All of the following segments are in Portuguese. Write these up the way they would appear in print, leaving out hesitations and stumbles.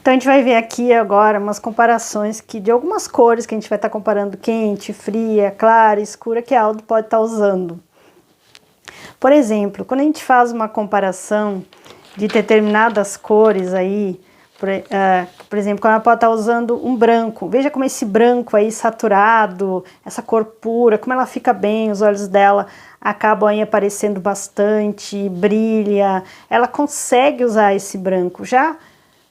Então a gente vai ver aqui agora umas comparações de algumas cores que a gente vai estar comparando: quente, fria, clara, escura, que a Aldo pode estar usando. Por exemplo, quando a gente faz uma comparação de determinadas cores aí, por exemplo, quando ela pode estar usando um branco, veja como esse branco aí saturado, essa cor pura, como ela fica bem, os olhos dela acabam aí aparecendo bastante, brilha, ela consegue usar esse branco. Já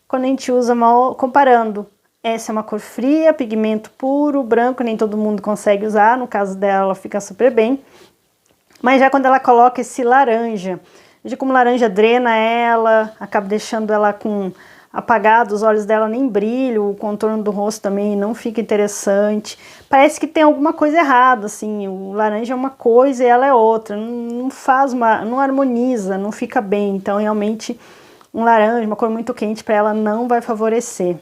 quando a gente usa comparando, essa é uma cor fria, pigmento puro, branco, nem todo mundo consegue usar, no caso dela fica super bem. Mas já quando ela coloca esse laranja, veja como laranja drena ela, acaba deixando ela com apagado, os olhos dela nem brilham, o contorno do rosto também não fica interessante. Parece que tem alguma coisa errada, assim, o laranja é uma coisa e ela é outra, não harmoniza, não fica bem. Então realmente um laranja, uma cor muito quente para ela não vai favorecer.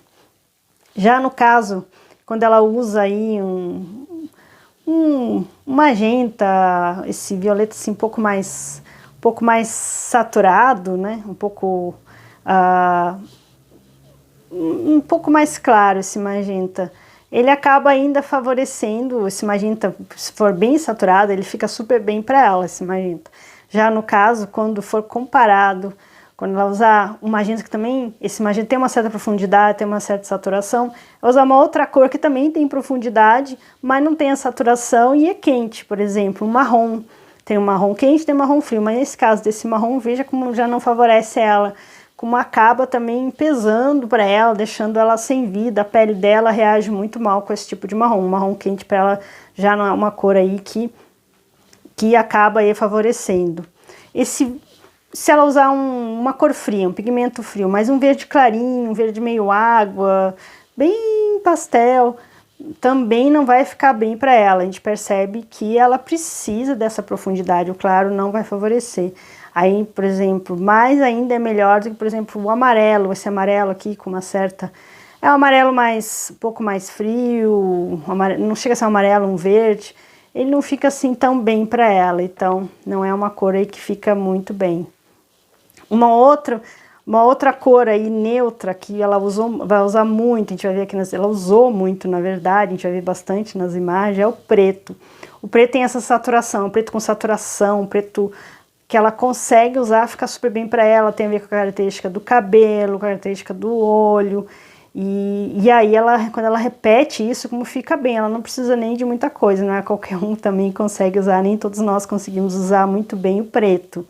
Já no caso, quando ela usa aí um magenta, esse violeta assim um pouco mais saturado, né? Um pouco mais claro esse magenta. Ele acaba ainda favorecendo esse magenta, se for bem saturado, ele fica super bem para ela, esse magenta. Já no caso, quando for comparado, quando ela usar um magenta que também, esse magenta tem uma certa profundidade, tem uma certa saturação, ela usar uma outra cor que também tem profundidade, mas não tem a saturação e é quente, por exemplo, um marrom. Tem um marrom quente, tem um marrom frio, mas nesse caso desse marrom, veja como já não favorece ela, como acaba também pesando para ela, deixando ela sem vida, a pele dela reage muito mal com esse tipo de marrom. Um marrom quente para ela já não é uma cor aí que acaba aí favorecendo. Se ela usar uma cor fria, um pigmento frio, mas um verde clarinho, um verde meio água, bem pastel, também não vai ficar bem para ela. A gente percebe que ela precisa dessa profundidade, o claro não vai favorecer. Aí, por exemplo, mais ainda é melhor do que, por exemplo, o amarelo, esse amarelo aqui com uma certa... É um amarelo um pouco mais frio, não chega a ser um amarelo, um verde, ele não fica assim tão bem para ela, então não é uma cor aí que fica muito bem. Uma outra cor aí neutra que ela vai usar muito, a gente vai ver aqui, ela usou muito na verdade, a gente vai ver bastante nas imagens, é o preto. O preto tem essa saturação, o preto com saturação, o preto que ela consegue usar, fica super bem para ela, tem a ver com a característica do cabelo, característica do olho, e aí quando ela repete isso, como fica bem, ela não precisa nem de muita coisa, não é qualquer um também consegue usar, nem todos nós conseguimos usar muito bem o preto.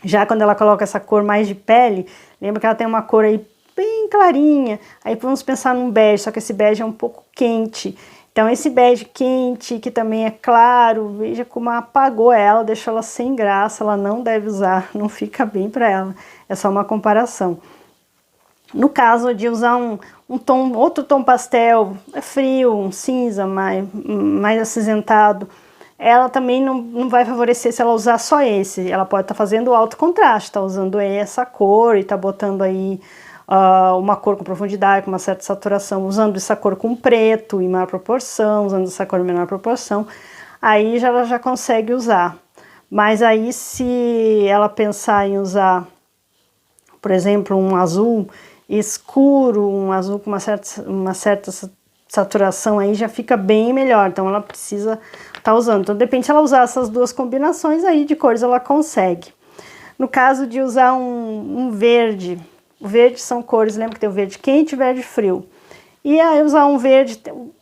Já quando ela coloca essa cor mais de pele, lembra que ela tem uma cor aí bem clarinha, aí vamos pensar num bege, só que esse bege é um pouco quente. Então esse bege quente, que também é claro, veja como apagou ela, deixou ela sem graça, ela não deve usar, não fica bem para ela, é só uma comparação. No caso de usar outro tom pastel, é frio, um cinza mais acinzentado, ela também não vai favorecer se ela usar só esse. Ela pode estar fazendo alto contraste, está usando essa cor e está botando aí uma cor com profundidade, com uma certa saturação, usando essa cor com preto em maior proporção, usando essa cor em menor proporção, aí ela já consegue usar. Mas aí se ela pensar em usar, por exemplo, um azul escuro, um azul com uma certa saturação, aí já fica bem melhor, então ela precisa estar usando. Então depende, se ela usar essas duas combinações aí de cores, ela consegue. No caso de usar um verde, o verde são cores, lembra que tem o verde quente e o verde frio. E aí usar um verde,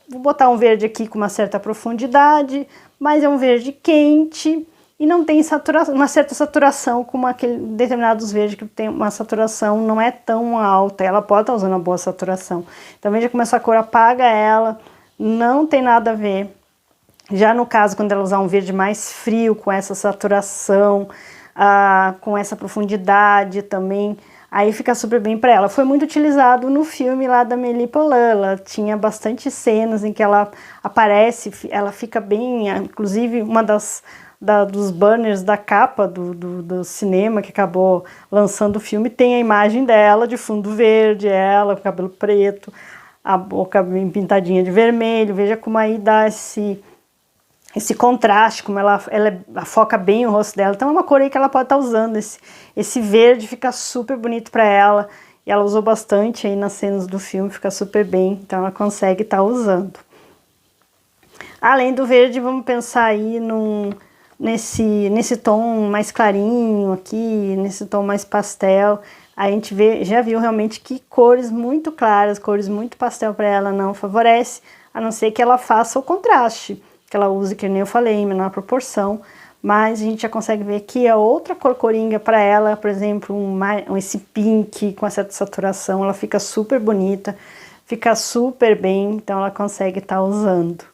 vou botar um verde aqui com uma certa profundidade, mas é um verde quente e não tem uma certa saturação como aquele determinados verdes que tem uma saturação não é tão alta, ela pode estar usando uma boa saturação. Então veja como essa cor apaga ela, não tem nada a ver. Já no caso, quando ela usar um verde mais frio, com essa saturação, com essa profundidade também, aí fica super bem para ela. Foi muito utilizado no filme lá da Amélie Poulain, ela tinha bastante cenas em que ela aparece, ela fica bem, inclusive uma dos banners da capa do cinema que acabou lançando o filme, tem a imagem dela de fundo verde, ela com cabelo preto, a boca bem pintadinha de vermelho, veja como aí dá esse contraste, como ela foca bem o rosto dela. Então é uma cor aí que ela pode estar usando, esse verde fica super bonito para ela, e ela usou bastante aí nas cenas do filme, fica super bem, então ela consegue estar usando. Além do verde, vamos pensar aí nesse tom mais clarinho aqui, nesse tom mais pastel. A gente já viu realmente que cores muito claras, cores muito pastel para ela não favorece, a não ser que ela faça o contraste, que ela use, que nem eu falei, em menor proporção. Mas a gente já consegue ver que a outra cor coringa para ela, por exemplo, esse pink com essa saturação, ela fica super bonita, fica super bem, então ela consegue estar usando.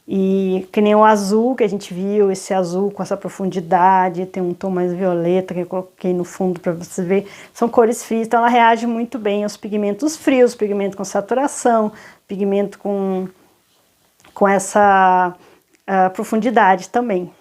E que nem o azul que a gente viu, esse azul com essa profundidade, tem um tom mais violeta que eu coloquei no fundo para você ver, são cores frias, então ela reage muito bem aos pigmentos frios, pigmento com saturação, pigmento com essa profundidade também.